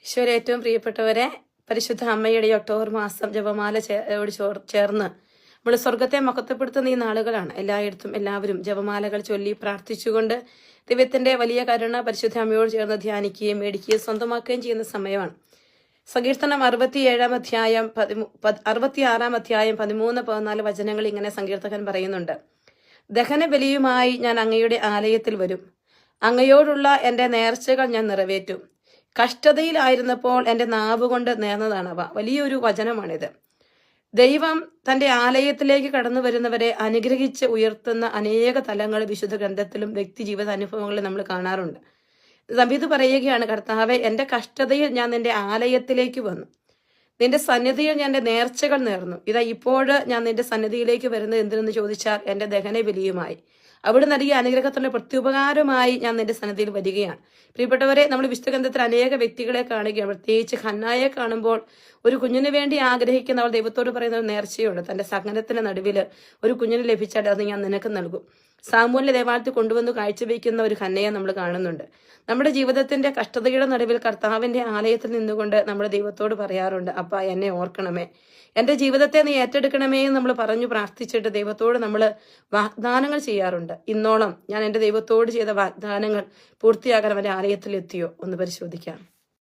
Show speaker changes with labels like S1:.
S1: ഈശോയുടെ ഏറ്റവും പ്രിയപ്പെട്ടവരെ, പരിശുദ്ധ അമ്മയുടെ ഒക്ടോബർ മാസം ജപമാല ചേർന്ന് നമ്മൾ സ്വർഗത്തെ മഹത്വപ്പെടുത്തുന്ന ഈ നാളുകളാണ്. എല്ലായിടത്തും എല്ലാവരും ജപമാലകൾ ചൊല്ലി പ്രാർത്ഥിച്ചുകൊണ്ട് ദൈവത്തിന്റെ വലിയ കരുണ പരിശുദ്ധ അമ്മയോട് ചേർന്ന് ധ്യാനിക്കുകയും മേടിക്കുകയും സ്വന്തമാക്കുകയും ചെയ്യുന്ന സമയമാണ്. സങ്കീർത്തനം 66 അധ്യായം 13-14 വചനങ്ങൾ ഇങ്ങനെ സങ്കീർത്തകൻ പറയുന്നുണ്ട്. ദഹനബലിയുമായി ഞാൻ അങ്ങയുടെ ആലയത്തിൽ വരും, അങ്ങയോടുള്ള എൻ്റെ നേർച്ചകൾ ഞാൻ നിറവേറ്റും. കഷ്ടതയിലായിരുന്നപ്പോൾ എൻ്റെ നാവ് കൊണ്ട് നേർന്നതാണവ. വലിയൊരു വചനമാണിത്. ദൈവം തൻ്റെ ആലയത്തിലേക്ക് കടന്നു വരുന്നവരെ അനുഗ്രഹിച്ച് ഉയർത്തുന്ന അനേക തലങ്ങൾ വിശുദ്ധ ഗ്രന്ഥത്തിലും വ്യക്തി ജീവിത അനുഭവങ്ങളിലും നമ്മൾ കാണാറുണ്ട്. ദാവീദ് പറയുകയാണ്, കർത്താവേ, എൻ്റെ കഷ്ടതയിൽ ഞാൻ നിന്റെ ആലയത്തിലേക്ക് വന്നു, നിന്റെ സന്നിധിയിൽ ഞാൻ എൻ്റെ നേർച്ചകൾ നേർന്നു. ഇതാ ഇപ്പോൾ ഞാൻ നിന്റെ സന്നിധിയിലേക്ക് വരുന്നത് എന്തിനെന്ന് ചോദിച്ചാൽ എൻ്റെ ദഹന ബലിയുമായി, അവിടെ നൽകിയ അനുഗ്രഹത്തിന്റെ പ്രത്യുപകാരമായി ഞാൻ നിന്റെ സന്നിധിയിൽ വരികയാണ്. പ്രിയപ്പെട്ടവരെ, നമ്മൾ വിശുദ്ധഗ്രന്ഥത്തിൽ അനേക വ്യക്തികളെ കാണുകയാണ്. പ്രത്യേകിച്ച് ഹന്നായെ കാണുമ്പോൾ ഒരു കുഞ്ഞിന് വേണ്ടി ആഗ്രഹിക്കുന്ന അവൾ ദൈവത്തോട് പറയുന്ന ഒരു നേർച്ചയുണ്ട്. തന്റെ സഹനത്തിന്റെ നടുവിൽ ഒരു കുഞ്ഞിന് ലഭിച്ചാൽ അത് ഞാൻ നിനക്ക് നൽകും. സാമൂഹ്യ ദേവാലയത്തിൽ കൊണ്ടുവന്ന് കാഴ്ചവെക്കുന്ന ഒരു ഹന്നയെ നമ്മൾ കാണുന്നുണ്ട്. നമ്മുടെ ജീവിതത്തിന്റെ കഷ്ടതയുടെ നടുവിൽ കർത്താവിന്റെ ആലയത്തിൽ നിന്നുകൊണ്ട് നമ്മുടെ ദൈവത്തോട് പറയാറുണ്ട്, അപ്പ എന്നെ ഓർക്കണമേ, എൻ്റെ ജീവിതത്തെ നീ ഏറ്റെടുക്കണമേ എന്ന് നമ്മൾ പറഞ്ഞു പ്രാർത്ഥിച്ചിട്ട് ദൈവത്തോട് നമ്മൾ വാഗ്ദാനങ്ങൾ ചെയ്യാറുണ്ട്. ഇന്നോളം ഞാൻ എൻ്റെ ദൈവത്തോട് ചെയ്ത വാഗ്ദാനങ്ങൾ പൂർത്തിയാക്കാൻ അവൻ്റെ ആലയത്തിൽ എത്തിയോ ഒന്ന് പരിശോധിക്കാം.